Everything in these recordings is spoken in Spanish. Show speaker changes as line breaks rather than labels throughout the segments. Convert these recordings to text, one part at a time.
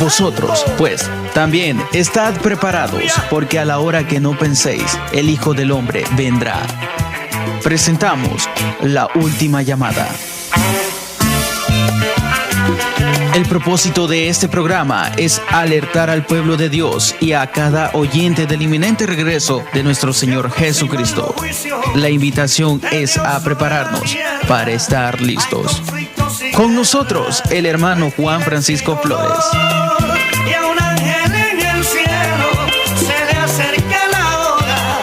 vosotros, pues, también estad preparados, porque a la hora que no penséis, el Hijo del Hombre vendrá. Presentamos La Última Llamada. El propósito de este programa es alertar al pueblo de Dios y a cada oyente del inminente regreso de nuestro Señor Jesucristo. La invitación es a prepararnos para estar listos. Con nosotros, el hermano Juan Francisco Flores.
Y a un ángel en el cielo se le acerca la hora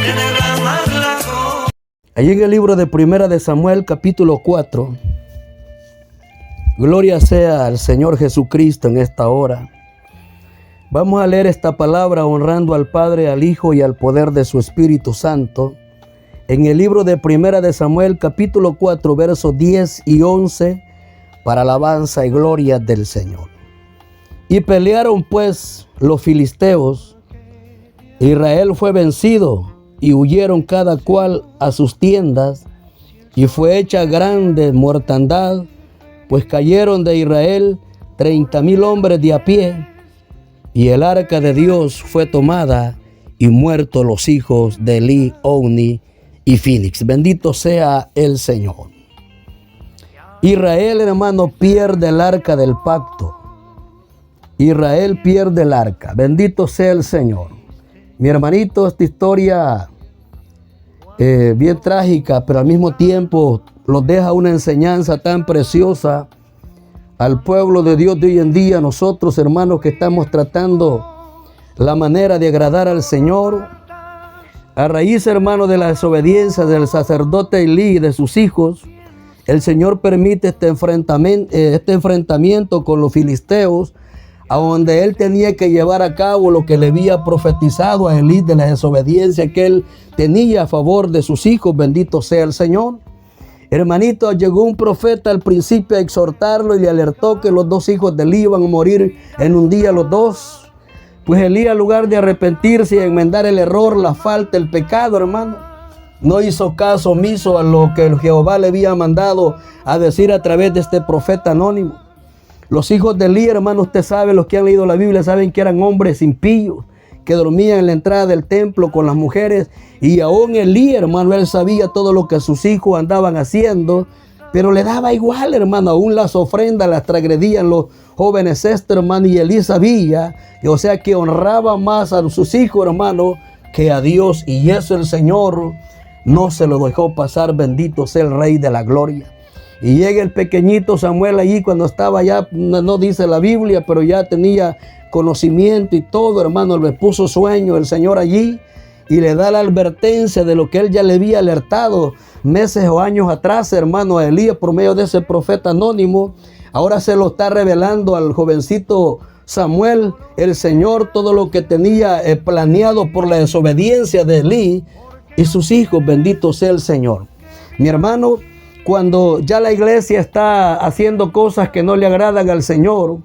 de derramar la copa.
Allí en el libro de Primera de Samuel, capítulo 4, gloria sea al Señor Jesucristo en esta hora. Vamos a leer esta palabra honrando al Padre, al Hijo y al poder de su Espíritu Santo. En el libro de Primera de Samuel, capítulo 4, versos 10 y 11, para alabanza y gloria del Señor. Y pelearon pues los filisteos. Israel fue vencido y huyeron cada cual a sus tiendas, y fue hecha grande mortandad, pues cayeron de Israel 30,000 hombres de a pie, y el arca de Dios fue tomada, y muertos los hijos de Eli, Ofni y Fínix. Bendito sea el Señor. Israel, hermano, pierde el arca del pacto. Israel pierde el arca. Bendito sea el Señor. Mi hermanito, esta historia bien trágica, pero al mismo tiempo nos deja una enseñanza tan preciosa al pueblo de Dios de hoy en día. Nosotros, hermanos, que estamos tratando la manera de agradar al Señor, a raíz, hermano, de la desobediencia del sacerdote Elí y de sus hijos, el Señor permite este enfrentamiento con los filisteos, a donde él tenía que llevar a cabo lo que le había profetizado a Elí de la desobediencia que él tenía a favor de sus hijos. Bendito sea el Señor. Hermanito, llegó un profeta al principio a exhortarlo y le alertó que los dos hijos de Elí iban a morir en un día los dos. Pues Elí, en lugar de arrepentirse y enmendar el error, la falta, el pecado, hermano, no hizo caso omiso a lo que Jehová le había mandado a decir a través de este profeta anónimo. Los hijos de Elí, hermano, usted sabe, los que han leído la Biblia saben que eran hombres impíos, que dormían en la entrada del templo con las mujeres, y aún Elí, hermano, él sabía todo lo que sus hijos andaban haciendo, pero le daba igual, hermano. Aún las ofrendas las transgredían los jóvenes hermano, y Elí sabía, o sea, que honraba más a sus hijos, hermano, que a Dios, y eso el Señor no se lo dejó pasar. Bendito sea el Rey de la Gloria. Y llega el pequeñito Samuel allí cuando estaba ya, no dice la Biblia, pero ya tenía conocimiento y todo, hermano. Le puso sueño el Señor allí y le da la advertencia de lo que él ya le había alertado meses o años atrás, hermano, a Elías por medio de ese profeta anónimo. Ahora se lo está revelando al jovencito Samuel, el Señor, todo lo que tenía planeado por la desobediencia de Elí y sus hijos. Bendito sea el Señor. Mi hermano, cuando ya la iglesia está haciendo cosas que no le agradan al Señor,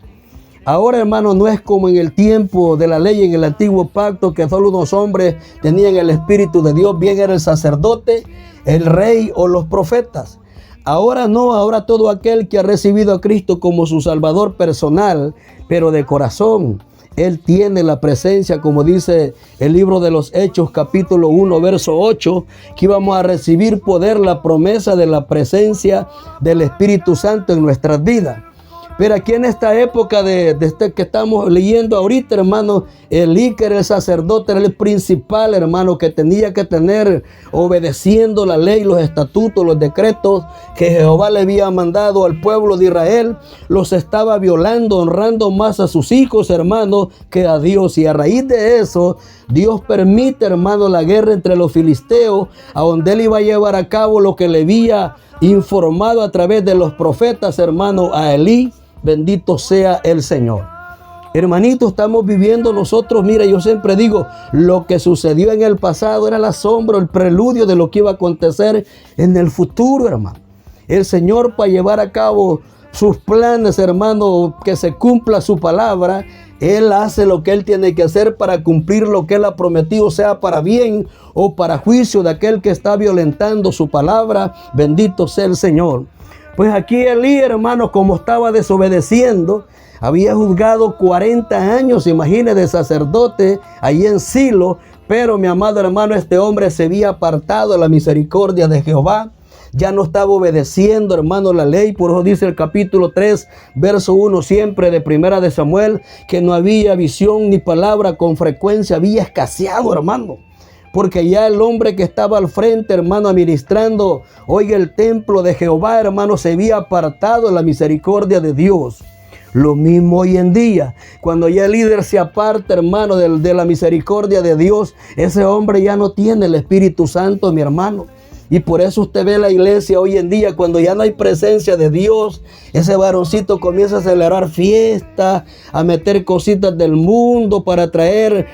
ahora, hermano, no es como en el tiempo de la ley en el antiguo pacto, que solo unos hombres tenían el Espíritu de Dios, bien era el sacerdote, el rey o los profetas. Ahora no, ahora todo aquel que ha recibido a Cristo como su Salvador personal, pero de corazón, él tiene la presencia, como dice el libro de los Hechos, capítulo 1, verso 8, que íbamos a recibir poder, la promesa de la presencia del Espíritu Santo en nuestras vidas. Pero aquí en esta época de este que estamos leyendo ahorita, hermano, Elí, que era el sacerdote, era el principal, hermano, que tenía que tener, obedeciendo la ley, los estatutos, los decretos que Jehová le había mandado al pueblo de Israel, los estaba violando, honrando más a sus hijos, hermano, que a Dios. Y a raíz de eso, Dios permite, hermano, la guerra entre los filisteos, a donde él iba a llevar a cabo lo que le había informado a través de los profetas, hermano, a Elí. Bendito sea el Señor. Hermanito, estamos viviendo nosotros, mira, yo siempre digo, lo que sucedió en el pasado era el asombro, el preludio de lo que iba a acontecer en el futuro, hermano. El Señor, para llevar a cabo sus planes, hermano, que se cumpla su palabra, Él hace lo que Él tiene que hacer para cumplir lo que Él ha prometido, sea para bien o para juicio de aquel que está violentando su palabra. Bendito sea el Señor. Pues aquí Elí, hermano, como estaba desobedeciendo, había juzgado 40 años, imagínese, de sacerdote allí en Silo. Pero mi amado hermano, este hombre se había apartado de la misericordia de Jehová. Ya no estaba obedeciendo, hermano, la ley. Por eso dice el capítulo 3, verso 1 siempre de Primera de Samuel, que no había visión ni palabra, con frecuencia había escaseado, hermano. Porque ya el hombre que estaba al frente, hermano, administrando, oiga, el templo de Jehová, hermano, se había apartado de la misericordia de Dios. Lo mismo hoy en día, cuando ya el líder se aparta, hermano, de la misericordia de Dios, ese hombre ya no tiene el Espíritu Santo, mi hermano. Y por eso usted ve la iglesia hoy en día, cuando ya no hay presencia de Dios, ese varoncito comienza a celebrar fiestas, a meter cositas del mundo para tener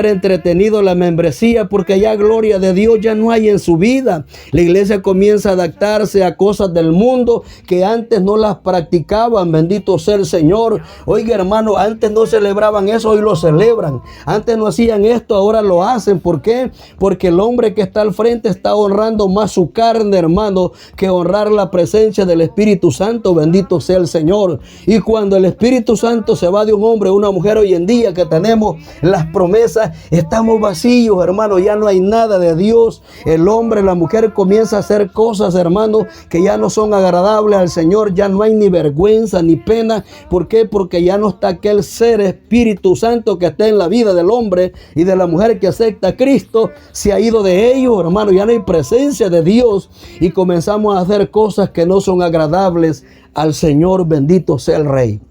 entretenido la membresía, porque ya gloria de Dios ya no hay en su vida. La iglesia comienza a adaptarse a cosas del mundo que antes no las practicaban, bendito sea el Señor. Oiga, hermano, antes no celebraban eso, hoy lo celebran. Antes no hacían esto, ahora lo hacen. ¿Por qué? Porque el hombre que está al frente está honrando más su carne, hermano, que honrar la presencia del Espíritu Santo. Bendito sea el Señor. Y cuando el Espíritu Santo se va de un hombre o una mujer hoy en día, que tenemos las promesas, estamos vacíos, hermano. Ya no hay nada de Dios. El hombre, la mujer comienza a hacer cosas, hermano, que ya no son agradables al Señor. Ya no hay ni vergüenza ni pena. ¿Por qué? Porque ya no está aquel ser Espíritu Santo que está en la vida del hombre y de la mujer que acepta a Cristo. Se ha ido de ellos, hermano. Ya no hay presencia de Dios y comenzamos a hacer cosas que no son agradables al Señor. Bendito sea el Rey.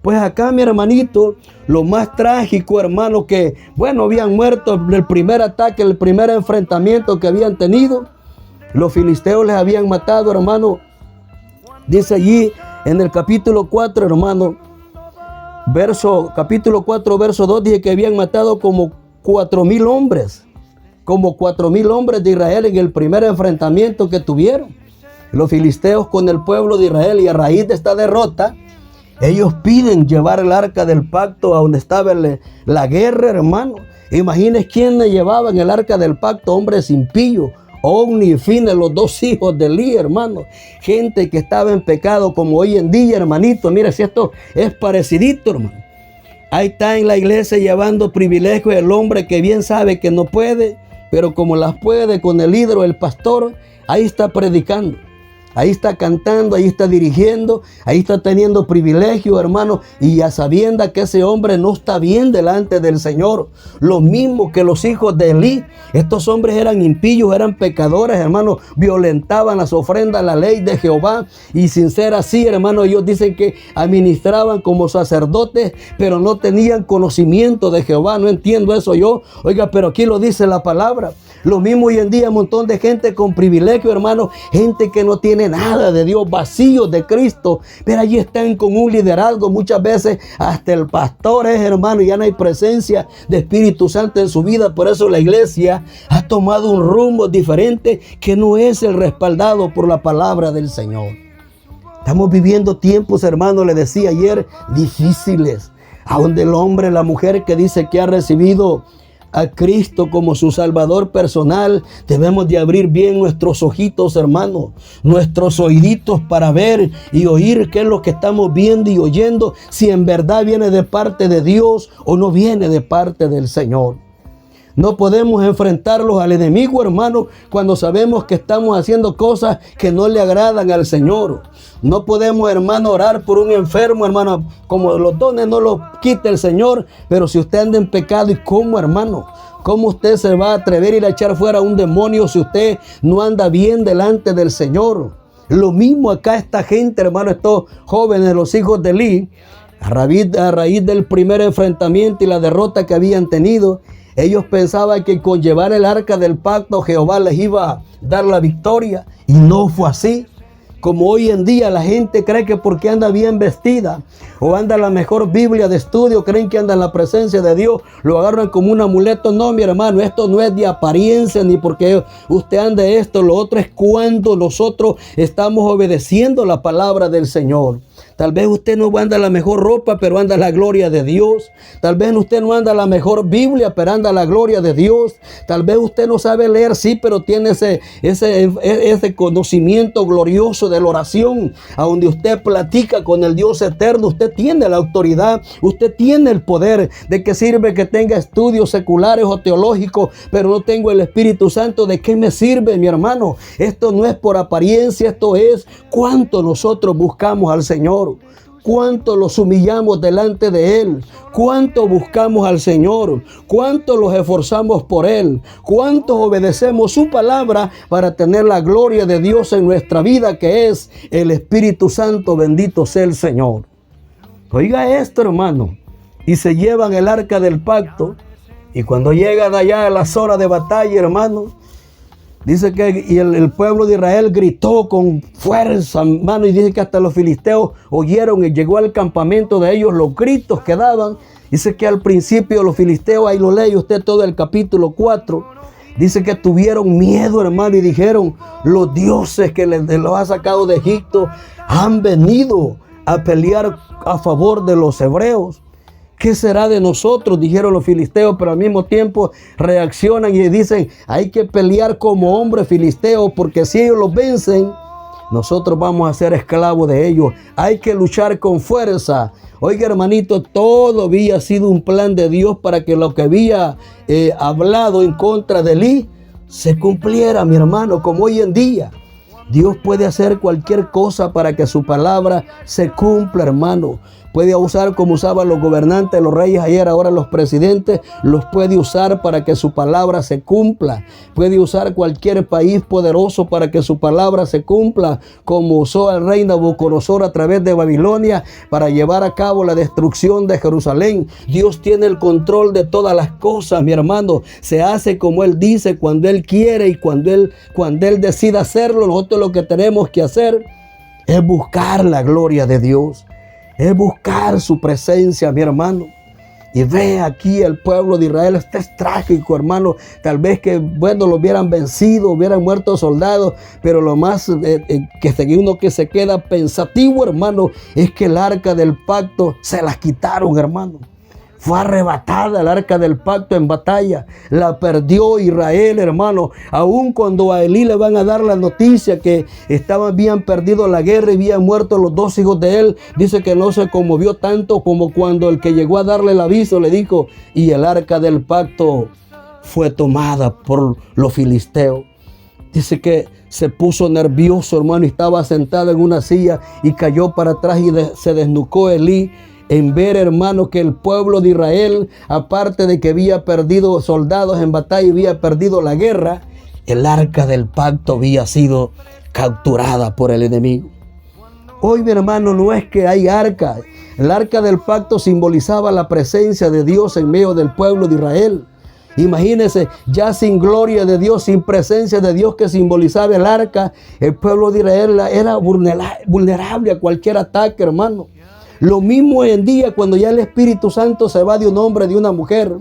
Pues acá, mi hermanito, lo más trágico, hermano, que bueno, habían muerto en el primer ataque, el primer enfrentamiento que habían tenido. Los filisteos les habían matado, hermano. Dice allí en el capítulo 4, hermano, capítulo 4, verso 2, dice que habían matado como 4,000 hombres. Como 4,000 hombres de Israel en el primer enfrentamiento que tuvieron los filisteos con el pueblo de Israel. Y a raíz de esta derrota, ellos piden llevar el arca del pacto a donde estaba la guerra, hermano. Imagínense quién le llevaba en el arca del pacto: hombres impíos, Ofni y Fines, los dos hijos de Elí, hermano. Gente que estaba en pecado, como hoy en día, hermanito. Mira, si esto es parecidito, hermano. Ahí está en la iglesia llevando privilegios el hombre que bien sabe que no puede, pero como las puede con el líder o el pastor, ahí está predicando, ahí está cantando, ahí está dirigiendo, ahí está teniendo privilegio, hermano, y a sabienda que ese hombre no está bien delante del Señor. Lo mismo que los hijos de Elí. Estos hombres eran impíos, eran pecadores, hermano, violentaban las ofrendas, la ley de Jehová, y sin ser así, hermano, ellos dicen que administraban como sacerdotes, pero no tenían conocimiento de Jehová. No entiendo eso yo, oiga, pero aquí lo dice la palabra. Lo mismo hoy en día, un montón de gente con privilegio, hermano, gente que no tiene nada de Dios, vacíos de Cristo, pero allí están con un liderazgo. Muchas veces hasta el pastor es, hermano, y ya no hay presencia de Espíritu Santo en su vida. Por eso la iglesia ha tomado un rumbo diferente que no es el respaldado por la palabra del Señor. Estamos viviendo tiempos, hermano, le decía ayer, difíciles, a donde el hombre, la mujer que dice que ha recibido a Cristo como su Salvador personal, debemos de abrir bien nuestros ojitos, hermano, nuestros oíditos, para ver y oír qué es lo que estamos viendo y oyendo, si en verdad viene de parte de Dios o no viene de parte del Señor. No podemos enfrentarlos al enemigo, hermano, cuando sabemos que estamos haciendo cosas que no le agradan al Señor. No podemos, hermano, orar por un enfermo, hermano, como los dones no los quita el Señor. Pero si usted anda en pecado, ¿y cómo, hermano? ¿Cómo usted se va a atrever a ir a echar fuera a un demonio si usted no anda bien delante del Señor? Lo mismo acá esta gente, hermano, estos jóvenes, los hijos de Elí, a raíz del primer enfrentamiento y la derrota que habían tenido, ellos pensaban que con llevar el arca del pacto Jehová les iba a dar la victoria, y no fue así. Como hoy en día la gente cree que porque anda bien vestida o anda la mejor Biblia de estudio, creen que anda en la presencia de Dios, lo agarran como un amuleto. No, mi hermano, esto no es de apariencia, ni porque usted ande esto. Lo otro es cuando nosotros estamos obedeciendo la palabra del Señor. Tal vez usted no anda la mejor ropa, pero anda la gloria de Dios. Tal vez usted no anda la mejor Biblia, pero anda la gloria de Dios. Tal vez usted no sabe leer, sí, pero tiene ese conocimiento glorioso de la oración, a donde usted platica con el Dios eterno. Usted tiene la autoridad, usted tiene el poder. ¿De qué sirve que tenga estudios seculares o teológicos, pero no tengo el Espíritu Santo? ¿De qué me sirve, mi hermano? Esto no es por apariencia, esto es cuánto nosotros buscamos al Señor, cuánto los humillamos delante de Él, cuánto buscamos al Señor, cuánto los esforzamos por Él, cuánto obedecemos su palabra para tener la gloria de Dios en nuestra vida, que es el Espíritu Santo. Bendito sea el Señor. Oiga esto, hermano. Y se llevan el arca del pacto, y cuando llegan allá a la zona de batalla, hermano, dice que el pueblo de Israel gritó con fuerza, hermano, y dice que hasta los filisteos oyeron y llegó al campamento de ellos los gritos que daban. Dice que al principio los filisteos, ahí lo lee usted todo el capítulo 4, dice que tuvieron miedo, hermano, y dijeron: los dioses que los ha sacado de Egipto han venido a pelear a favor de los hebreos. ¿Qué será de nosotros?, dijeron los filisteos, pero al mismo tiempo reaccionan y dicen: hay que pelear como hombres filisteos, porque si ellos los vencen, nosotros vamos a ser esclavos de ellos. Hay que luchar con fuerza. Oiga, hermanito, todo había sido un plan de Dios para que lo que había hablado en contra de Elí se cumpliera, mi hermano, como hoy en día. Dios puede hacer cualquier cosa para que su palabra se cumpla, hermano. Puede usar como usaban los gobernantes, los reyes ayer, ahora los presidentes, los puede usar para que su palabra se cumpla. Puede usar cualquier país poderoso para que su palabra se cumpla, como usó al rey Nabucodonosor a través de Babilonia para llevar a cabo la destrucción de Jerusalén. Dios tiene el control de todas las cosas, mi hermano. Se hace como Él dice, cuando Él quiere y cuando Él decida hacerlo. Nosotros lo que tenemos que hacer es buscar la gloria de Dios. Es buscar su presencia, mi hermano. Y ve aquí el pueblo de Israel. Esto es trágico, hermano. Tal vez que, bueno, lo hubieran vencido, hubieran muerto soldados. Pero lo más que se queda pensativo, hermano, es que el arca del pacto se la quitaron, hermano. Fue arrebatada el arca del pacto en batalla. La perdió Israel, hermano. Aun cuando a Elí le van a dar la noticia que habían perdido la guerra y habían muerto los dos hijos de él, dice que no se conmovió tanto como cuando el que llegó a darle el aviso le dijo: y el arca del pacto fue tomada por los filisteos. Dice que se puso nervioso, hermano, y estaba sentado en una silla y cayó para atrás y se desnucó Elí en ver, hermano, que el pueblo de Israel, aparte de que había perdido soldados en batalla y había perdido la guerra, el arca del pacto había sido capturada por el enemigo. Hoy, mi hermano, no es que hay arca. El arca del pacto simbolizaba la presencia de Dios en medio del pueblo de Israel. Imagínense, ya sin gloria de Dios, sin presencia de Dios que simbolizaba el arca, el pueblo de Israel era vulnerable a cualquier ataque, hermano. Lo mismo hoy en día, cuando ya el Espíritu Santo se va de un hombre, de una mujer,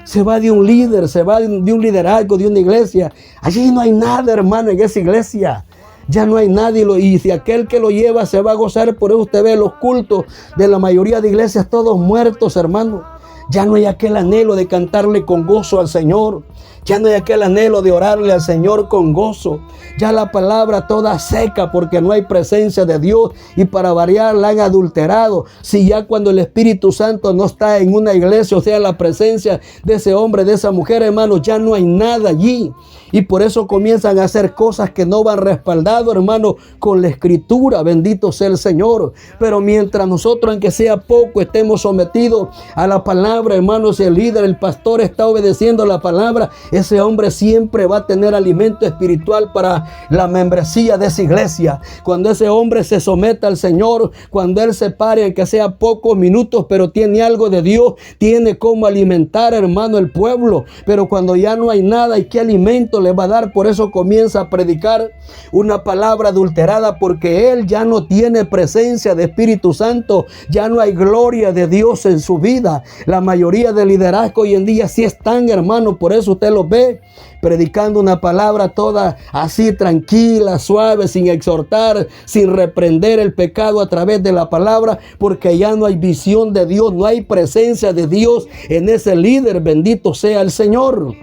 se va de un líder, se va de un liderazgo, de una iglesia. Allí no hay nada, hermano, en esa iglesia. Ya no hay nadie, y si aquel que lo lleva se va a gozar. Por eso usted ve los cultos de la mayoría de iglesias todos muertos, hermano. Ya no hay aquel anhelo de cantarle con gozo al Señor. Ya no hay aquel anhelo de orarle al Señor con gozo. Ya la palabra toda seca porque no hay presencia de Dios. Y para variar la han adulterado. Si ya cuando el Espíritu Santo no está en una iglesia, o sea, la presencia de ese hombre, de esa mujer, hermano, ya no hay nada allí. Y por eso comienzan a hacer cosas que no van respaldado, hermano, con la Escritura. Bendito sea el Señor. Pero mientras nosotros, aunque sea poco, estemos sometidos a la palabra, hermanos, si el líder, el pastor está obedeciendo la palabra, ese hombre siempre va a tener alimento espiritual para la membresía de esa iglesia. Cuando ese hombre se someta al Señor, cuando él se pare, aunque sea pocos minutos, pero tiene algo de Dios, tiene cómo alimentar, hermano, el pueblo. Pero cuando ya no hay nada, ¿y qué alimento le va a dar? Por eso comienza a predicar una palabra adulterada, porque él ya no tiene presencia de Espíritu Santo, ya no hay gloria de Dios en su vida. La mayoría de liderazgo hoy en día sí están, hermano. Por eso usted los ve predicando una palabra toda así tranquila, suave, sin exhortar, sin reprender el pecado a través de la palabra, porque ya no hay visión de Dios, no hay presencia de Dios en ese líder. Bendito sea el Señor.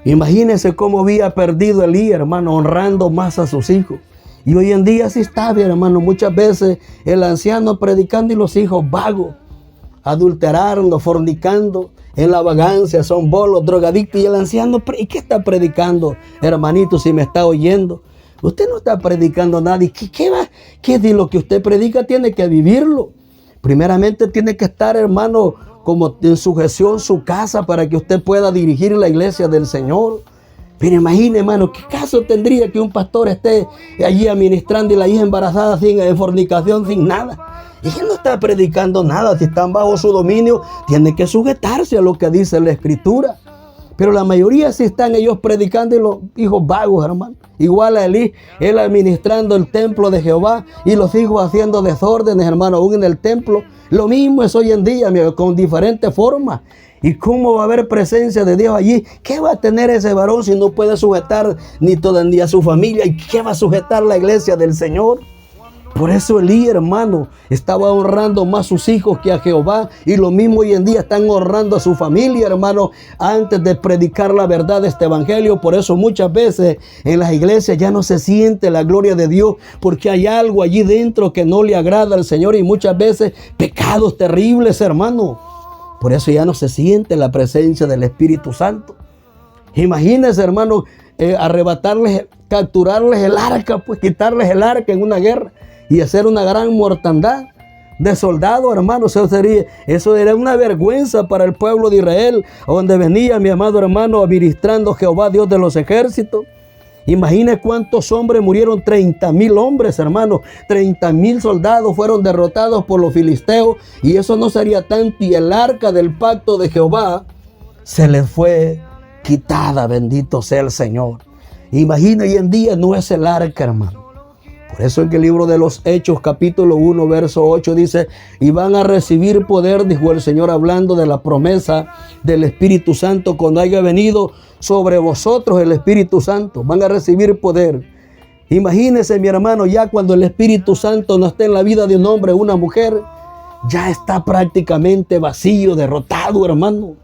Imagínense cómo había perdido Elí, hermano, honrando más a sus hijos. Y hoy en día sí está bien, hermano. Muchas veces el anciano predicando y los hijos vagos, adulterando, fornicando, en la vagancia, son bolos, drogadictos. Y el anciano, ¿y qué está predicando, hermanito, si me está oyendo? Usted no está predicando nada. ¿Y qué de lo que usted predica? Tiene que vivirlo. Primeramente tiene que estar, hermano, como en sujeción su casa para que usted pueda dirigir la iglesia del Señor. Pero imagine, hermano, ¿qué caso tendría que un pastor esté allí administrando y la hija embarazada en fornicación, sin nada? Y él no está predicando nada. Si están bajo su dominio, tiene que sujetarse a lo que dice la Escritura. Pero la mayoría sí están ellos predicando y los hijos vagos, hermano. Igual a Elí, él administrando el templo de Jehová y los hijos haciendo desórdenes, hermano, aún en el templo. Lo mismo es hoy en día, amigo, con diferentes formas. ¿Y cómo va a haber presencia de Dios allí? ¿Qué va a tener ese varón si no puede sujetar ni todo el día a su familia? ¿Y qué va a sujetar la iglesia del Señor? Por eso Elí, hermano, estaba honrando más a sus hijos que a Jehová. Y lo mismo hoy en día están honrando a su familia, hermano, antes de predicar la verdad de este evangelio. Por eso muchas veces en las iglesias ya no se siente la gloria de Dios, porque hay algo allí dentro que no le agrada al Señor, y muchas veces pecados terribles, hermano. Por eso ya no se siente la presencia del Espíritu Santo. Imagínense, hermano, arrebatarles, capturarles el arca, pues quitarles el arca en una guerra y hacer una gran mortandad de soldados, hermano. Eso era una vergüenza para el pueblo de Israel, donde venía, mi amado hermano, administrando Jehová, Dios de los ejércitos. Imagine cuántos hombres murieron, 30,000 hombres, hermano. 30,000 soldados fueron derrotados por los filisteos, y eso no sería tanto. Y el arca del pacto de Jehová se les fue quitada, bendito sea el Señor. Imagina, hoy en día no es el arca, hermano. Por eso en el libro de los Hechos, capítulo 1, verso 8, dice: y van a recibir poder, dijo el Señor, hablando de la promesa del Espíritu Santo, cuando haya venido sobre vosotros el Espíritu Santo. Van a recibir poder. Imagínese, mi hermano, ya cuando el Espíritu Santo no esté en la vida de un hombre o una mujer, ya está prácticamente vacío, derrotado, hermano.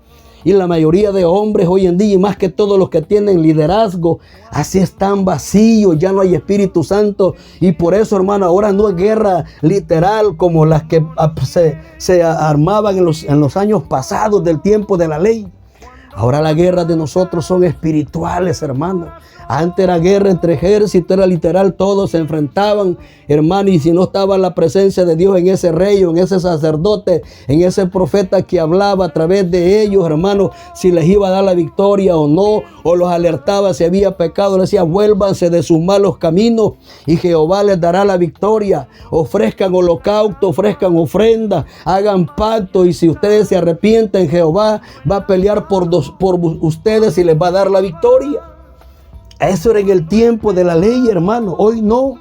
Y la mayoría de hombres hoy en día, y más que todos los que tienen liderazgo, así están vacíos, ya no hay Espíritu Santo. Y por eso, hermano, ahora no es guerra literal como las que se armaban en los años pasados del tiempo de la ley. Ahora las guerras de nosotros son espirituales, hermano. Antes era guerra entre ejércitos, era literal, todos se enfrentaban, hermano, y si no estaba la presencia de Dios en ese rey o en ese sacerdote, en ese profeta que hablaba a través de ellos, hermano, si les iba a dar la victoria o no, o los alertaba si había pecado, les decía: vuélvanse de sus malos caminos y Jehová les dará la victoria. Ofrezcan holocausto, ofrezcan ofrenda, hagan pacto, y si ustedes se arrepienten, Jehová va a pelear por ustedes y les va a dar la victoria. Eso era en el tiempo de la ley, hermano. Hoy no.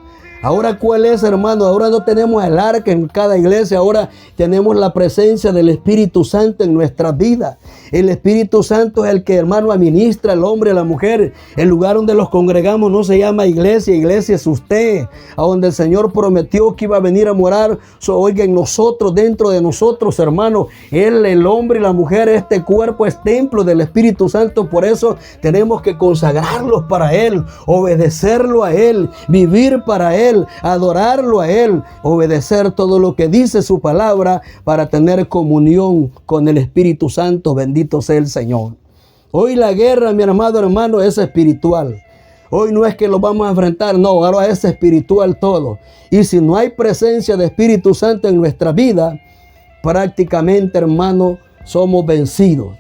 Ahora, ¿cuál es, hermano? Ahora no tenemos el arca en cada iglesia. Ahora tenemos la presencia del Espíritu Santo en nuestras vidas. El Espíritu Santo es el que, hermano, administra al hombre y a la mujer. El lugar donde los congregamos no se llama iglesia. Iglesia es usted. A donde el Señor prometió que iba a venir a morar. Oiga, en nosotros, dentro de nosotros, hermano. Él, el hombre y la mujer, este cuerpo es templo del Espíritu Santo. Por eso tenemos que consagrarlos para Él, obedecerlo a Él, vivir para Él, adorarlo a Él, obedecer todo lo que dice su palabra para tener comunión con el Espíritu Santo. Bendito sea el Señor. Hoy la guerra, mi amado hermano, es espiritual. Hoy no es que lo vamos a enfrentar, no, ahora es espiritual todo. Y si no hay presencia de Espíritu Santo en nuestra vida, prácticamente, hermano, somos vencidos.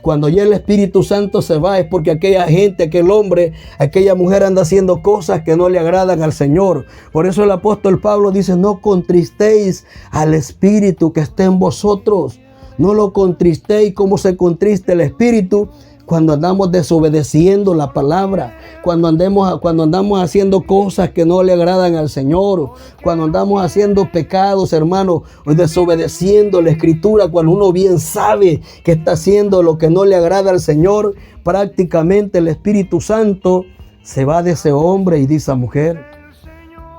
Cuando ya el Espíritu Santo se va, es porque aquella gente, aquel hombre, aquella mujer anda haciendo cosas que no le agradan al Señor. Por eso el apóstol Pablo dice: no contristéis al Espíritu que está en vosotros. No lo contristéis. ¿Cómo se contrista el Espíritu? cuando andamos desobedeciendo la palabra, cuando andamos haciendo cosas que no le agradan al Señor, cuando andamos haciendo pecados, hermano, desobedeciendo la Escritura, cuando uno bien sabe que está haciendo lo que no le agrada al Señor, prácticamente el Espíritu Santo se va de ese hombre y de esa mujer.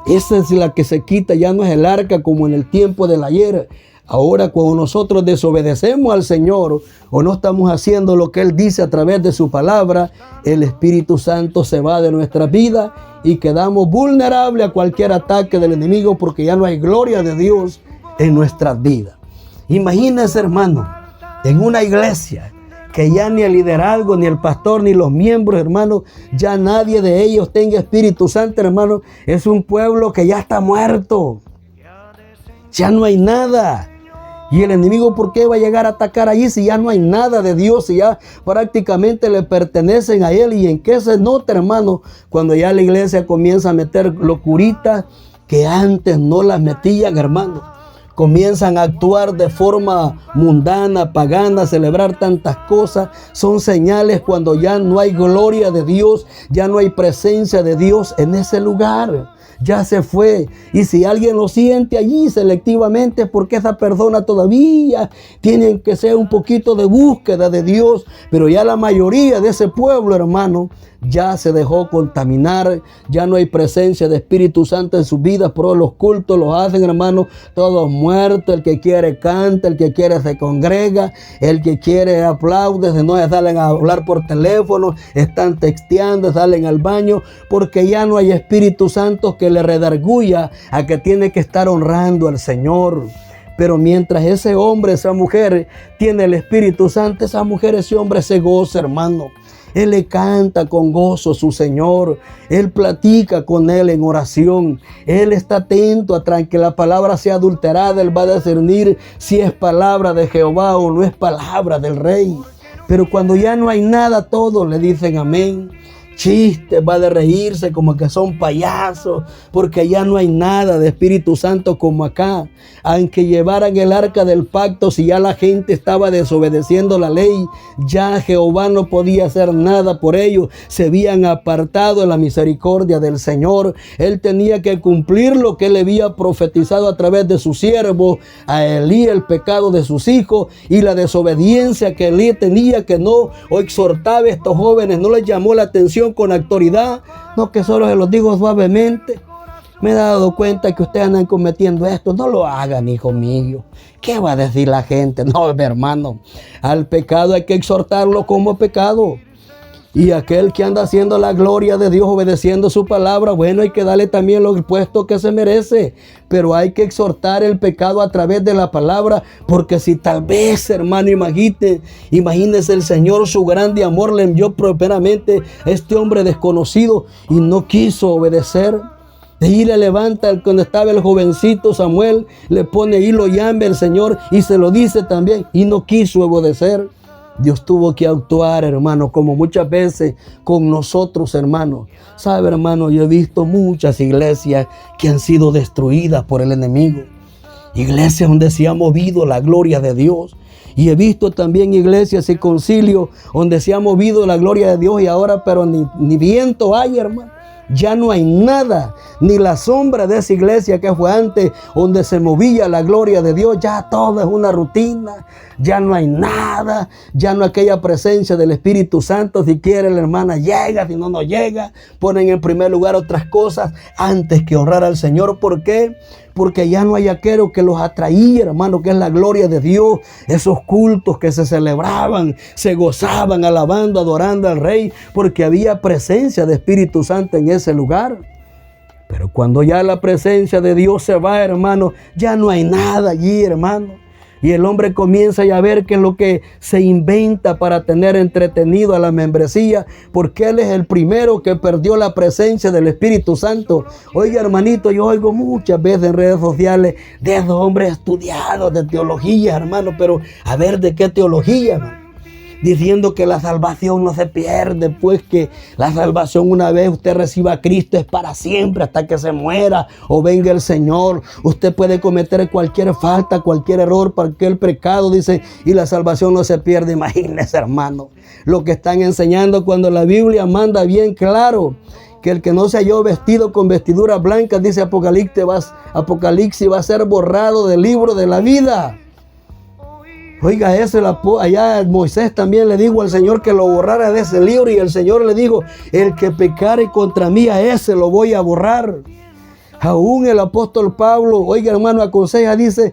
Esa es la que se quita, ya no es el arca como en el tiempo del ayer. Ahora, cuando nosotros desobedecemos al Señor o no estamos haciendo lo que Él dice a través de su palabra, el Espíritu Santo se va de nuestra vida y quedamos vulnerables a cualquier ataque del enemigo, porque ya no hay gloria de Dios en nuestras vidas. Imagínense, hermano, en una iglesia que ya ni el liderazgo, ni el pastor, ni los miembros, hermano, ya nadie de ellos tenga Espíritu Santo, hermano. Es un pueblo que ya está muerto. Ya no hay nada. Y el enemigo, ¿por qué va a llegar a atacar allí si ya no hay nada de Dios? Si ya prácticamente le pertenecen a Él. ¿Y en qué se nota, hermano? Cuando ya la iglesia comienza a meter locuritas que antes no las metían, hermano. Comienzan a actuar de forma mundana, pagana, a celebrar tantas cosas. Son señales cuando ya no hay gloria de Dios, ya no hay presencia de Dios en ese lugar. Ya se fue. Y si alguien lo siente allí selectivamente, porque esa persona todavía tiene que ser un poquito de búsqueda de Dios. Pero ya la mayoría de ese pueblo, hermano, ya se dejó contaminar. Ya no hay presencia de Espíritu Santo en sus vidas. Pero los cultos los hacen, hermano, todos muertos. El que quiere canta, el que quiere se congrega, el que quiere aplaude, si no salen a hablar por teléfono, están texteando, salen al baño, porque ya no hay Espíritu Santo que le redarguya a que tiene que estar honrando al Señor. Pero mientras ese hombre, esa mujer tiene el Espíritu Santo, esa mujer, ese hombre se goza, hermano. Él le canta con gozo a su Señor. Él platica con Él en oración. Él está atento a que la palabra sea adulterada. Él va a discernir si es palabra de Jehová o no es palabra del Rey. Pero cuando ya no hay nada, todos le dicen amén. Chistes, va de reírse como que son payasos, porque ya no hay nada de Espíritu Santo como acá. Aunque llevaran el arca del pacto, si ya la gente estaba desobedeciendo la ley, ya Jehová no podía hacer nada por ellos. Se habían apartado de la misericordia del Señor. Él tenía que cumplir lo que él había profetizado a través de su siervo, a Elí, el pecado de sus hijos y la desobediencia que Elí tenía, que no o exhortaba a estos jóvenes, no les llamó la atención con autoridad, no, que solo se los digo suavemente. Me he dado cuenta que ustedes andan cometiendo esto, no lo hagan, hijo mío. ¿Qué va a decir la gente? No, mi hermano, al pecado hay que exhortarlo como pecado. Y aquel que anda haciendo la gloria de Dios, obedeciendo su palabra, bueno, hay que darle también los puestos que se merece. Pero hay que exhortar el pecado a través de la palabra, porque si tal vez, hermano, imagínese el Señor, su grande amor le envió propiamente a este hombre desconocido y no quiso obedecer. De ahí le levanta cuando estaba el jovencito Samuel, le pone ahí, lo llama el Señor y se lo dice también y no quiso obedecer. Dios tuvo que actuar, hermano, como muchas veces con nosotros, hermano. Sabe, hermano, yo he visto muchas iglesias que han sido destruidas por el enemigo. Iglesias donde se ha movido la gloria de Dios. Y he visto también iglesias y concilios donde se ha movido la gloria de Dios y ahora, pero ni viento hay, hermano. Ya no hay nada, ni la sombra de esa iglesia que fue antes, donde se movía la gloria de Dios. Ya todo es una rutina, ya no hay nada, ya no hay aquella presencia del Espíritu Santo. Si quiere la hermana llega, si no, no llega. Ponen en primer lugar otras cosas antes que honrar al Señor. ¿Por qué? Porque ya no hay aquello que los atraía, hermano, que es la gloria de Dios. Esos cultos que se celebraban, se gozaban, alabando, adorando al Rey, porque había presencia de Espíritu Santo en ese lugar. Pero cuando ya la presencia de Dios se va, hermano, ya no hay nada allí, hermano. Y el hombre comienza ya a ver qué es lo que se inventa para tener entretenido a la membresía, porque él es el primero que perdió la presencia del Espíritu Santo. Oiga, hermanito, yo oigo muchas veces en redes sociales de esos hombres estudiados de teología, hermano, pero a ver de qué teología, hermano. diciendo que la salvación no se pierde, pues que la salvación una vez usted reciba a Cristo es para siempre hasta que se muera o venga el Señor. Usted puede cometer cualquier falta, cualquier error, cualquier pecado, dice, y la salvación no se pierde. Imagínese, hermano, lo que están enseñando cuando la Biblia manda bien claro que el que no se halló vestido con vestiduras blancas, dice Apocalipsis, va a ser borrado del libro de la vida. Oiga, eso allá Moisés también le dijo al Señor que lo borrara de ese libro, y el Señor le dijo, el que pecare contra mí, a ese lo voy a borrar. Aún el apóstol Pablo, oiga hermano, aconseja, dice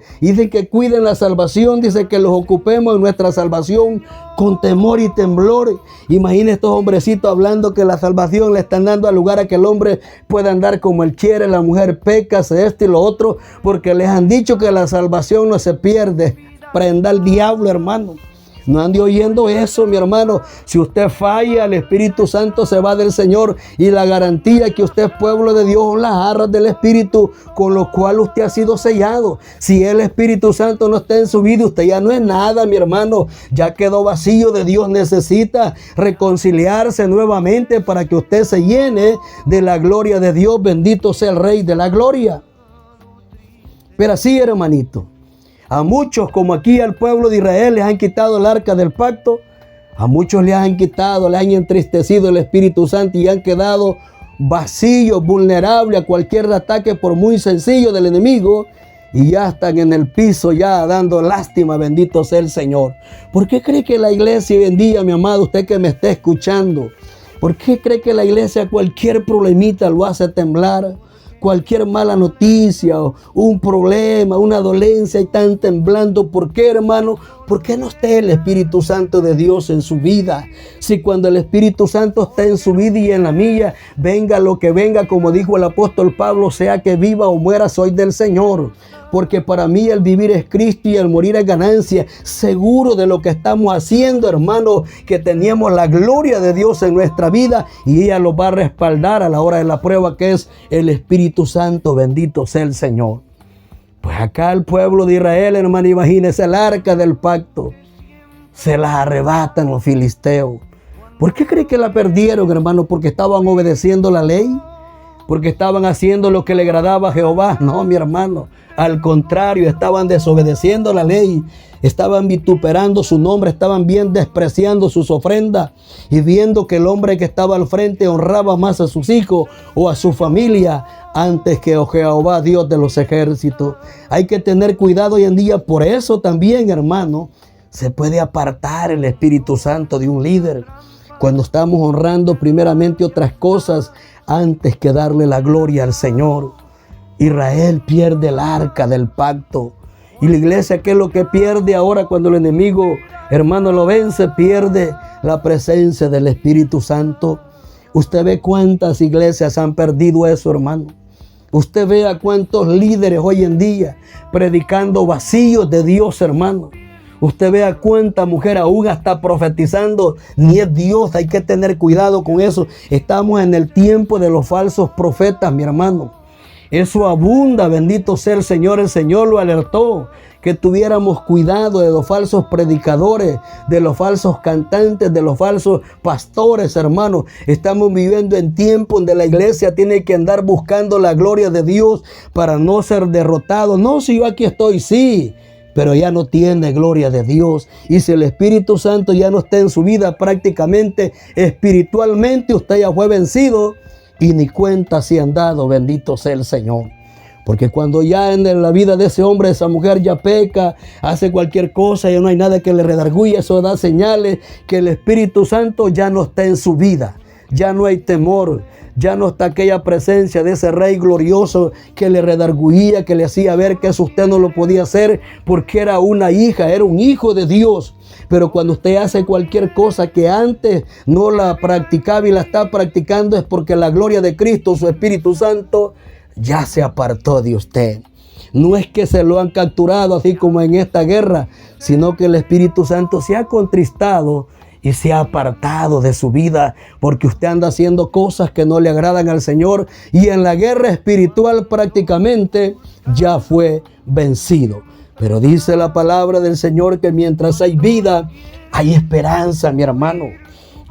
que cuiden la salvación, dice que los ocupemos en nuestra salvación con temor y temblor. Imagina estos hombrecitos hablando que la salvación le están dando al lugar a que el hombre pueda andar como él quiere, la mujer peca, hace esto y lo otro, porque les han dicho que la salvación no se pierde. Prenda al diablo, hermano. No ande oyendo eso, mi hermano. Si usted falla, el Espíritu Santo se va del Señor, y la garantía que usted es pueblo de Dios son las arras del Espíritu con lo cual usted ha sido sellado. Si el Espíritu Santo no está en su vida, usted ya no es nada, mi hermano. Ya quedó vacío de Dios. Necesita reconciliarse nuevamente para que usted se llene de la gloria de Dios. Bendito sea el Rey de la gloria. Pero así, hermanito, a muchos, como aquí al pueblo de Israel, les han quitado el arca del pacto. A muchos les han quitado, les han entristecido el Espíritu Santo y han quedado vacíos, vulnerables a cualquier ataque, por muy sencillo, del enemigo. Y ya están en el piso, ya dando lástima. Bendito sea el Señor. ¿Por qué cree que la iglesia hoy en día, mi amado, usted que me está escuchando, por qué cree que la iglesia cualquier problemita lo hace temblar? Cualquier mala noticia o un problema, una dolencia, y están temblando. ¿Por qué, hermano? ¿Por qué no está el Espíritu Santo de Dios en su vida? Si cuando el Espíritu Santo está en su vida y en la mía, venga lo que venga, como dijo el apóstol Pablo, sea que viva o muera, soy del Señor. Porque para mí el vivir es Cristo y el morir es ganancia. Seguro de lo que estamos haciendo, hermano, que teníamos la gloria de Dios en nuestra vida, y ella lo va a respaldar a la hora de la prueba, que es el Espíritu Santo. Bendito sea el Señor. Pues acá el pueblo de Israel, hermano, imagínese, el arca del pacto se la arrebatan los filisteos. ¿Por qué cree que la perdieron, hermano? ¿Porque estaban obedeciendo la ley? ¿Porque estaban haciendo lo que le agradaba a Jehová? No, mi hermano. Al contrario, estaban desobedeciendo la ley. Estaban vituperando su nombre, estaban bien despreciando sus ofrendas, y viendo que el hombre que estaba al frente honraba más a sus hijos o a su familia antes que a Jehová, Dios de los ejércitos. Hay que tener cuidado hoy en día. Por eso también, hermano, se puede apartar el Espíritu Santo de un líder cuando estamos honrando primeramente otras cosas antes que darle la gloria al Señor. Israel pierde el arca del pacto. Y la iglesia, ¿qué es lo que pierde ahora cuando el enemigo, hermano, lo vence? Pierde la presencia del Espíritu Santo. Usted ve cuántas iglesias han perdido eso, hermano. Usted ve a cuántos líderes hoy en día predicando vacíos de Dios, hermano. Usted ve a cuánta mujer aún está profetizando, ni es Dios. Hay que tener cuidado con eso. Estamos en el tiempo de los falsos profetas, mi hermano. Eso abunda, bendito sea el Señor. El Señor lo alertó, que tuviéramos cuidado de los falsos predicadores, de los falsos cantantes, de los falsos pastores, hermano. Estamos viviendo en tiempo donde la iglesia tiene que andar buscando la gloria de Dios para no ser derrotado. No, si yo aquí estoy, sí, pero ya no tiene gloria de Dios. Y si el Espíritu Santo ya no está en su vida, prácticamente espiritualmente usted ya fue vencido y ni cuenta se han dado. Bendito sea el Señor. Porque cuando ya en la vida de ese hombre, esa mujer ya peca, hace cualquier cosa, ya no hay nada que le redarguya, eso da señales que el Espíritu Santo ya no está en su vida. Ya no hay temor, ya no está aquella presencia de ese Rey glorioso que le redarguía, que le hacía ver que eso usted no lo podía hacer porque era una hija, era un hijo de Dios. Pero cuando usted hace cualquier cosa que antes no la practicaba y la está practicando, es porque la gloria de Cristo, su Espíritu Santo, ya se apartó de usted. No es que se lo han capturado así como en esta guerra, sino que el Espíritu Santo se ha contristado y se ha apartado de su vida, porque usted anda haciendo cosas que no le agradan al Señor, y en la guerra espiritual prácticamente ya fue vencido. Pero dice la palabra del Señor que mientras hay vida, hay esperanza, mi hermano.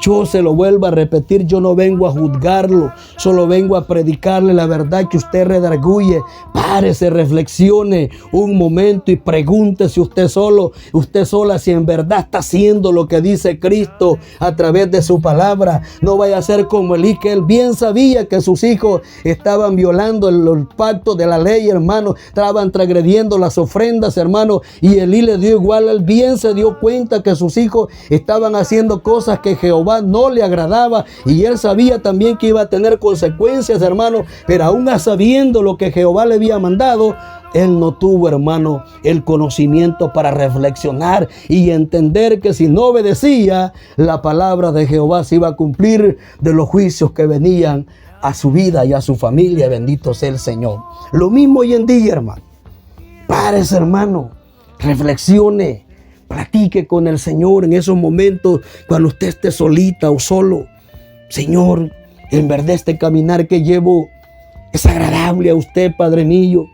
Yo se lo vuelvo a repetir, yo no vengo a juzgarlo, solo vengo a predicarle la verdad que usted redarguye. Párese, reflexione un momento y pregúntese usted sola si en verdad está haciendo lo que dice Cristo a través de su palabra. No vaya a ser como Elí, que él bien sabía que sus hijos estaban violando el pacto de la ley, hermano, estaban transgrediendo las ofrendas, hermano, y Elí le dio igual. Él bien se dio cuenta que sus hijos estaban haciendo cosas que Jehová no le agradaba, y él sabía también que iba a tener consecuencias, hermano, pero aún sabiendo lo que Jehová le había mandado, él no tuvo, hermano, el conocimiento para reflexionar y entender que si no obedecía, la palabra de Jehová se iba a cumplir de los juicios que venían a su vida y a su familia. Bendito sea el Señor. Lo mismo hoy en día, hermano. Párese, hermano, reflexione, platique con el Señor en esos momentos cuando usted esté solita o solo. Señor, en verdad este caminar que llevo es agradable a usted, Padre mío.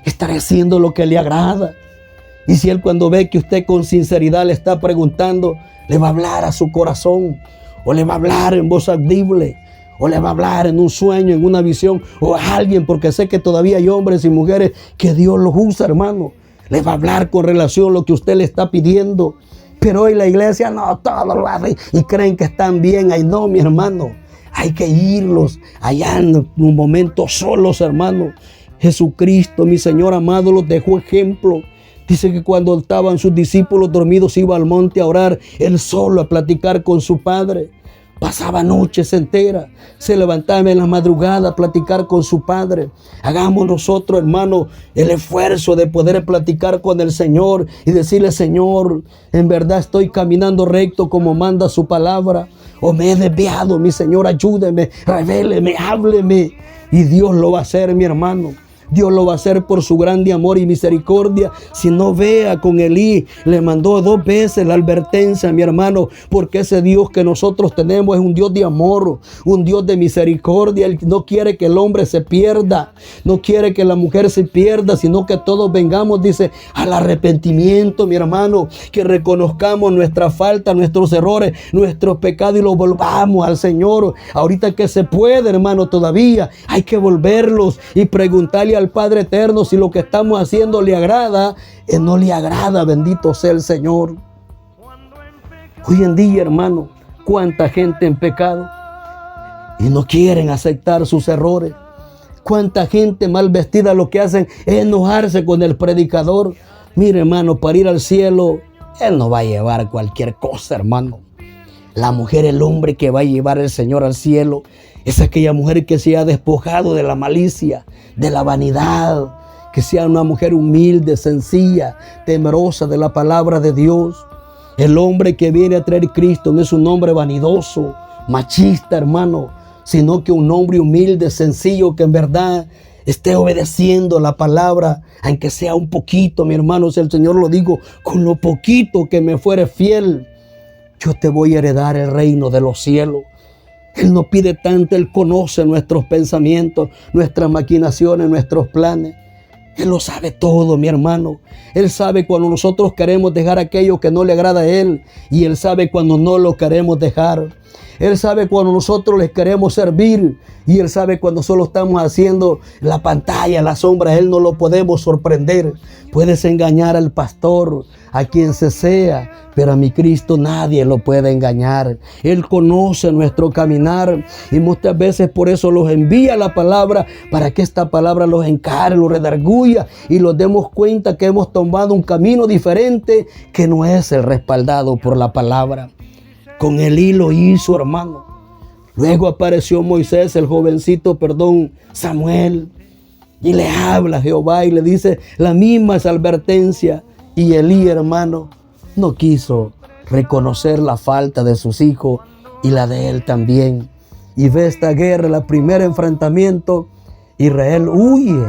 Estaré haciendo lo que le agrada. Y si Él, cuando ve que usted con sinceridad le está preguntando, le va a hablar a su corazón, o le va a hablar en voz audible, o le va a hablar en un sueño, en una visión, o a alguien, porque sé que todavía hay hombres y mujeres que Dios los usa, hermano. Le va a hablar con relación a lo que usted le está pidiendo. Pero hoy la iglesia no, todo lo hace y creen que están bien. Ay, no, mi hermano. Hay que irlos allá en un momento solos, hermano. Jesucristo, mi Señor amado, los dejó ejemplo. Dice que cuando estaban sus discípulos dormidos, iba al monte a orar, él solo a platicar con su Padre. Pasaba noches enteras, se levantaba en la madrugada a platicar con su Padre. Hagamos nosotros, hermano, el esfuerzo de poder platicar con el Señor y decirle: Señor, en verdad estoy caminando recto como manda su palabra, o me he desviado, mi Señor, ayúdeme, revéleme, hábleme. Y Dios lo va a hacer, mi hermano. Dios lo va a hacer por su grande amor y misericordia. Si no, vea con Elí, le mandó 2 veces la advertencia, mi hermano, porque ese Dios que nosotros tenemos es un Dios de amor, un Dios de misericordia. Él no quiere que el hombre se pierda, no quiere que la mujer se pierda, sino que todos vengamos, dice, al arrepentimiento, mi hermano, que reconozcamos nuestra falta, nuestros errores, nuestros pecados y los volvamos al Señor. Ahorita que se puede, hermano, todavía hay que volverlos y preguntarle al Padre eterno si lo que estamos haciendo le agrada o no le agrada. Bendito sea el Señor. Hoy en día, hermano, cuánta gente en pecado y no quieren aceptar sus errores. Cuánta gente mal vestida lo que hacen es enojarse con el predicador. Mire, hermano, para ir al cielo, Él no va a llevar cualquier cosa, hermano. La mujer, el hombre que va a llevar el Señor al cielo es aquella mujer que se ha despojado de la malicia, de la vanidad, que sea una mujer humilde, sencilla, temerosa de la palabra de Dios. El hombre que viene a traer Cristo no es un hombre vanidoso, machista, hermano, sino que un hombre humilde, sencillo, que en verdad esté obedeciendo la palabra, aunque sea un poquito, mi hermano. Si el Señor lo digo, con lo poquito que me fuere fiel, yo te voy a heredar el reino de los cielos. Él no pide tanto, Él conoce nuestros pensamientos, nuestras maquinaciones, nuestros planes. Él lo sabe todo, mi hermano. Él sabe cuando nosotros queremos dejar aquello que no le agrada a Él, y Él sabe cuando no lo queremos dejar. Él sabe cuando nosotros les queremos servir, y Él sabe cuando solo estamos haciendo la pantalla, la sombra. Él no lo podemos sorprender. Puedes engañar al pastor, a quien se sea, pero a mi Cristo nadie lo puede engañar. Él conoce nuestro caminar y muchas veces por eso los envía la palabra, para que esta palabra los encare, los redarguya y los demos cuenta que hemos tomado un camino diferente que no es el respaldado por la palabra. Con Elí lo hizo, hermano. Luego apareció Moisés, el jovencito, Samuel, y le habla a Jehová y le dice la misma advertencia. Y Elí, hermano, no quiso reconocer la falta de sus hijos y la de él también. Y ve esta guerra, el primer enfrentamiento. Israel huye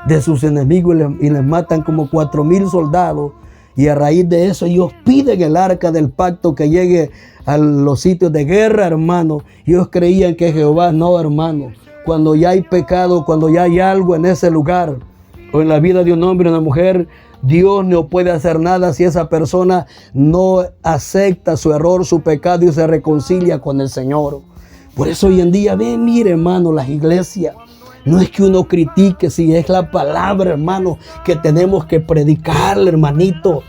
de sus enemigos y les matan como 4,000 soldados. Y a raíz de eso ellos piden el arca del pacto que llegue a los sitios de guerra, hermano. Ellos creían que Jehová no, hermano. Cuando ya hay pecado, cuando ya hay algo en ese lugar, o en la vida de un hombre o una mujer, Dios no puede hacer nada si esa persona no acepta su error, su pecado y se reconcilia con el Señor. Por eso hoy en día, mire hermano, las iglesias, no es que uno critique, si es la palabra, hermano, que tenemos que predicarle, hermanito.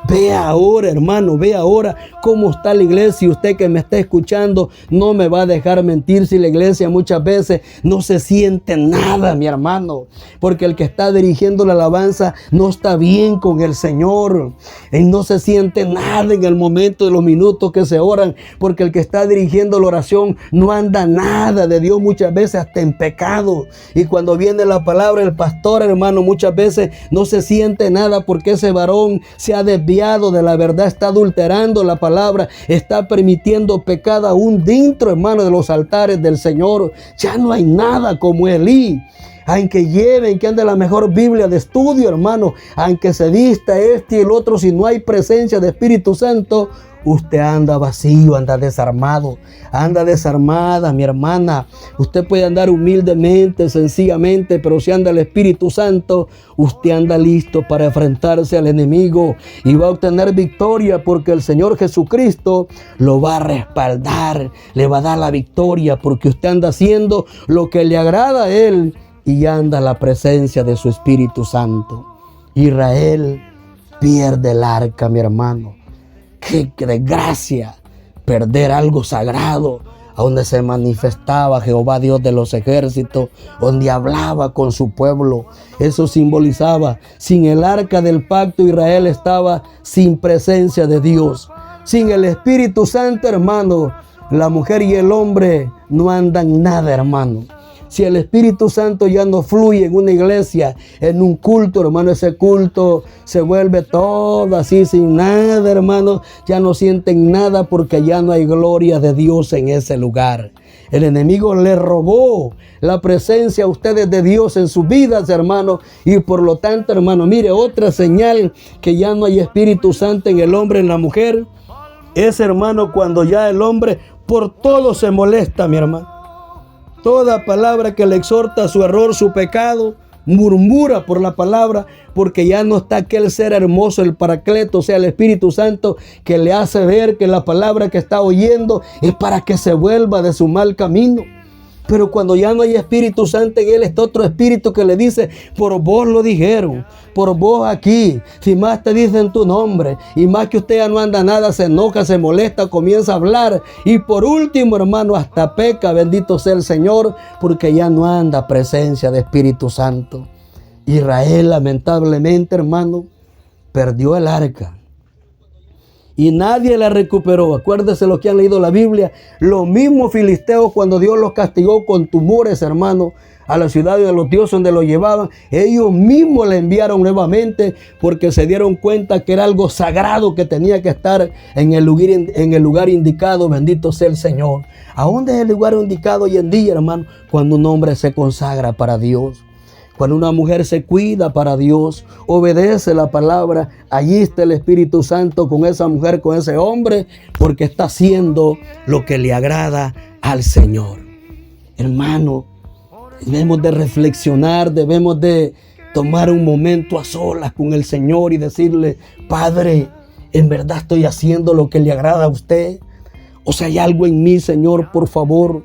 Vea ahora, hermano, vea ahora cómo está la iglesia. Y usted que me está escuchando no me va a dejar mentir si la iglesia muchas veces no se siente nada, mi hermano. Porque el que está dirigiendo la alabanza no está bien con el Señor. Él no se siente nada en el momento de los minutos que se oran. Porque el que está dirigiendo la oración no anda nada de Dios, muchas veces hasta en pecado. Y cuando viene la palabra, el pastor, hermano, muchas veces no se siente nada porque ese varón se ha desviado de la verdad, está adulterando la palabra, está permitiendo pecado aún dentro, hermano, de los altares del Señor. Ya no hay nada como Elí. Aunque lleven, que ande la mejor Biblia de estudio, hermano, aunque se vista este y el otro, si no hay presencia de Espíritu Santo, usted anda vacío, anda desarmado, anda desarmada, mi hermana. Usted puede andar humildemente, sencillamente, pero si anda el Espíritu Santo, usted anda listo para enfrentarse al enemigo y va a obtener victoria, porque el Señor Jesucristo lo va a respaldar, le va a dar la victoria, porque usted anda haciendo lo que le agrada a Él y anda en la presencia de su Espíritu Santo. Israel pierde el arca, mi hermano. Qué desgracia perder algo sagrado, a donde se manifestaba Jehová Dios de los ejércitos, donde hablaba con su pueblo. Eso simbolizaba, sin el arca del pacto, Israel estaba sin presencia de Dios. Sin el Espíritu Santo, hermano, la mujer y el hombre no andan nada, hermano. Si el Espíritu Santo ya no fluye en una iglesia, en un culto, hermano, ese culto se vuelve todo así sin nada, hermano. Ya no sienten nada porque ya no hay gloria de Dios en ese lugar. El enemigo le robó la presencia a ustedes de Dios en sus vidas, hermano. Y por lo tanto, hermano, mire, otra señal que ya no hay Espíritu Santo en el hombre, en la mujer, es, hermano, cuando ya el hombre por todo se molesta, mi hermano. Toda palabra que le exhorta a su error, su pecado, murmura por la palabra, porque ya no está aquel ser hermoso, el Paracleto, o sea, el Espíritu Santo, que le hace ver que la palabra que está oyendo es para que se vuelva de su mal camino. Pero cuando ya no hay Espíritu Santo en él, está otro espíritu que le dice: por vos lo dijeron, por vos aquí, si más te dicen tu nombre, y más que usted ya no anda nada, se enoja, se molesta, comienza a hablar, y por último, hermano, hasta peca. Bendito sea el Señor, porque ya no anda presencia de Espíritu Santo. Israel, lamentablemente, hermano, perdió el arca y nadie la recuperó. Acuérdese lo que han leído la Biblia. Los mismos filisteos, cuando Dios los castigó con tumores, hermano, a la ciudad de los dioses donde lo llevaban, ellos mismos la enviaron nuevamente, porque se dieron cuenta que era algo sagrado que tenía que estar en el lugar indicado. Bendito sea el Señor. ¿A dónde es el lugar indicado hoy en día, hermano? Cuando un hombre se consagra para Dios. Cuando una mujer se cuida para Dios, obedece la palabra, allí está el Espíritu Santo con esa mujer, con ese hombre, porque está haciendo lo que le agrada al Señor. Hermano, debemos de reflexionar, debemos de tomar un momento a solas con el Señor y decirle: Padre, ¿en verdad estoy haciendo lo que le agrada a usted? O sea, hay algo en mí, Señor, por favor,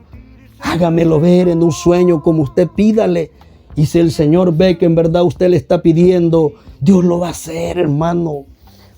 hágamelo ver en un sueño como usted, pídale. Y si el Señor ve que en verdad usted le está pidiendo, Dios lo va a hacer, hermano.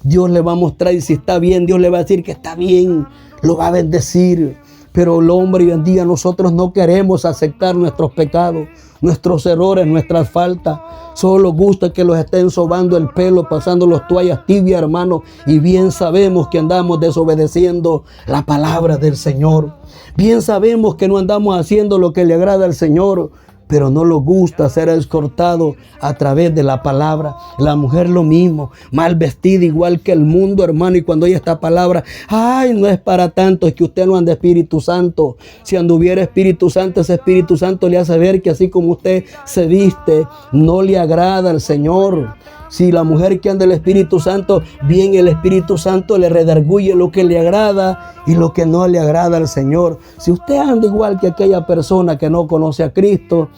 Dios le va a mostrar, y si está bien, Dios le va a decir que está bien, lo va a bendecir. Pero el hombre hoy en día, nosotros no queremos aceptar nuestros pecados, nuestros errores, nuestras faltas. Solo gusta que los estén sobando el pelo, pasando los toallas tibias, hermano. Y bien sabemos que andamos desobedeciendo la palabra del Señor. Bien sabemos que no andamos haciendo lo que le agrada al Señor, pero no nos gusta ser exhortado a través de la palabra. La mujer lo mismo, mal vestida igual que el mundo, hermano. Y cuando oye esta palabra, ay, no es para tanto, es que usted no anda Espíritu Santo. Si anduviera Espíritu Santo, ese Espíritu Santo le hace ver que así como usted se viste, no le agrada al Señor. Si la mujer que anda el Espíritu Santo, bien el Espíritu Santo le redarguye lo que le agrada y lo que no le agrada al Señor. Si usted anda igual que aquella persona que no conoce a Cristo,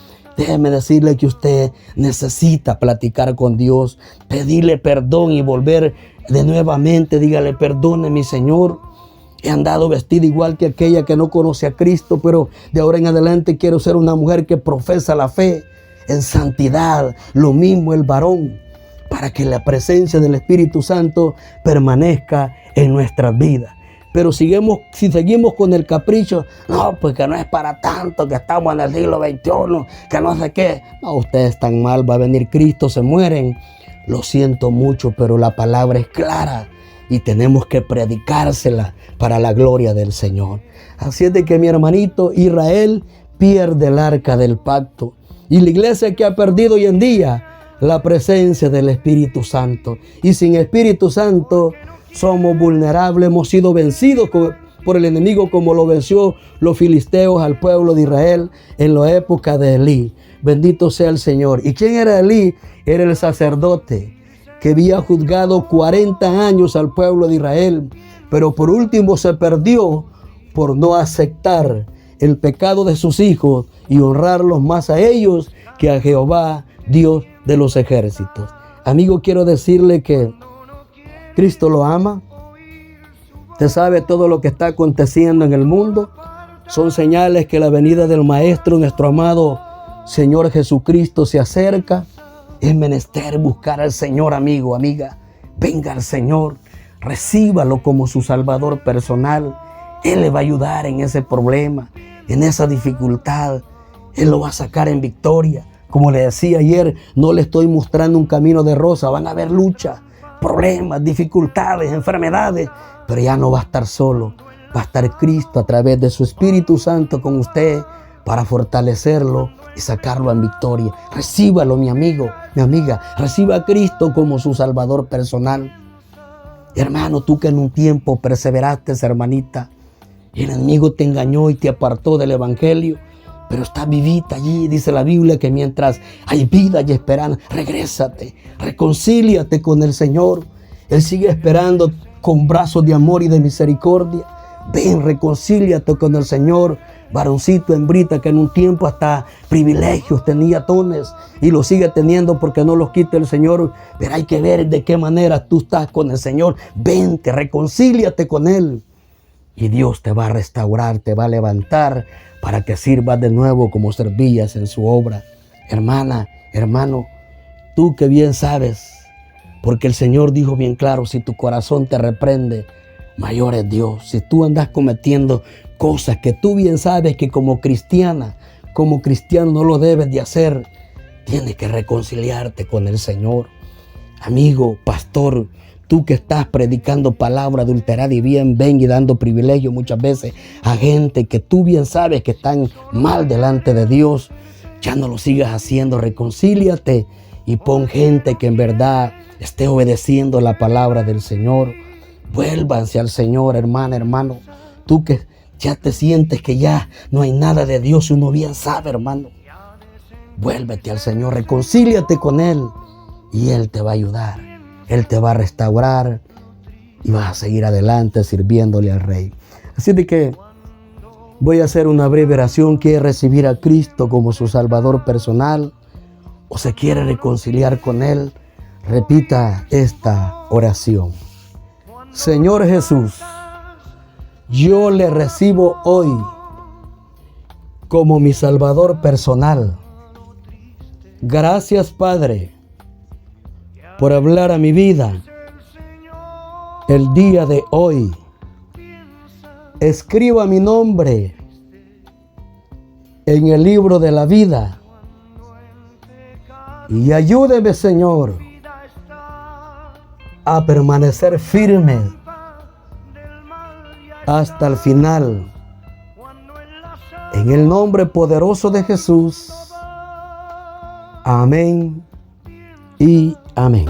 déjeme decirle que usted necesita platicar con Dios, pedirle perdón y volver de nuevamente. Dígale: perdone mi Señor, he andado vestida igual que aquella que no conoce a Cristo, pero de ahora en adelante quiero ser una mujer que profesa la fe en santidad. Lo mismo el varón, para que la presencia del Espíritu Santo permanezca en nuestras vidas. Pero si seguimos con el capricho, no, pues que no es para tanto, que estamos en el siglo XXI, que no sé qué. No, ustedes están mal, va a venir Cristo, se mueren. Lo siento mucho, pero la palabra es clara y tenemos que predicársela para la gloria del Señor. Así es de que, mi hermanito, Israel pierde el arca del pacto. Y la iglesia que ha perdido hoy en día la presencia del Espíritu Santo. Y sin Espíritu Santo somos vulnerables, hemos sido vencidos por el enemigo como lo venció los filisteos al pueblo de Israel en la época de Elí. Bendito sea el Señor. ¿Y quién era Elí? Era el sacerdote que había juzgado 40 años al pueblo de Israel, pero por último se perdió por no aceptar el pecado de sus hijos y honrarlos más a ellos que a Jehová, Dios de los ejércitos. Amigo, quiero decirle que Cristo lo ama. Usted sabe todo lo que está aconteciendo en el mundo. Son señales que la venida del Maestro, nuestro amado Señor Jesucristo, se acerca. Es menester buscar al Señor, amigo, amiga. Venga al Señor, recíbalo como su Salvador personal. Él le va a ayudar en ese problema, en esa dificultad. Él lo va a sacar en victoria. Como le decía ayer, no le estoy mostrando un camino de rosa. Van a haber luchas, problemas, dificultades, enfermedades, pero ya no va a estar solo. Va a estar Cristo a través de su Espíritu Santo con usted para fortalecerlo y sacarlo en victoria. Recíbalo, mi amigo, mi amiga. Reciba a Cristo como su Salvador personal. Hermano, tú que en un tiempo perseveraste, hermanita, el enemigo te engañó y te apartó del Evangelio, pero está vivita allí. Dice la Biblia que mientras hay vida y esperanza, regrésate, reconcíliate con el Señor. Él sigue esperando con brazos de amor y de misericordia. Ven, reconcíliate con el Señor. Varoncito, hembrita, que en un tiempo hasta privilegios tenía dones y los sigue teniendo porque no los quita el Señor. Pero hay que ver de qué manera tú estás con el Señor. Vente, reconcíliate con Él. Y Dios te va a restaurar, te va a levantar para que sirvas de nuevo como servías en su obra. Hermana, hermano, tú que bien sabes, porque el Señor dijo bien claro: si tu corazón te reprende, mayor es Dios. Si tú andas cometiendo cosas que tú bien sabes que como cristiana, como cristiano no lo debes de hacer, tienes que reconciliarte con el Señor. Amigo, pastor, tú que estás predicando palabra adulterada y bien, ven y dando privilegio muchas veces a gente que tú bien sabes que están mal delante de Dios, ya no lo sigas haciendo. Reconcíliate y pon gente que en verdad esté obedeciendo la palabra del Señor. Vuélvanse al Señor, hermana, hermano. Tú que ya te sientes que ya no hay nada de Dios, uno bien sabe, hermano. Vuélvete al Señor, reconcíliate con Él y Él te va a ayudar. Él te va a restaurar y vas a seguir adelante sirviéndole al Rey. Así de que voy a hacer una breve oración. ¿Quiere recibir a Cristo como su Salvador personal o se quiere reconciliar con Él? Repita esta oración. Señor Jesús, yo le recibo hoy como mi Salvador personal. Gracias, Padre, por hablar a mi vida el día de hoy. Escriba mi nombre en el libro de la vida y ayúdeme, Señor, a permanecer firme hasta el final. En el nombre poderoso de Jesús. Amén y amén.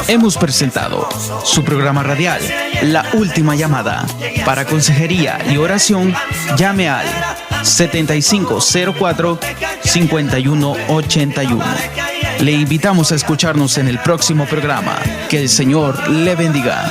Hemos presentado su programa radial, La Última Llamada. Para consejería y oración, llame al 7504-5181. Le invitamos a escucharnos en el próximo programa. Que el Señor le bendiga.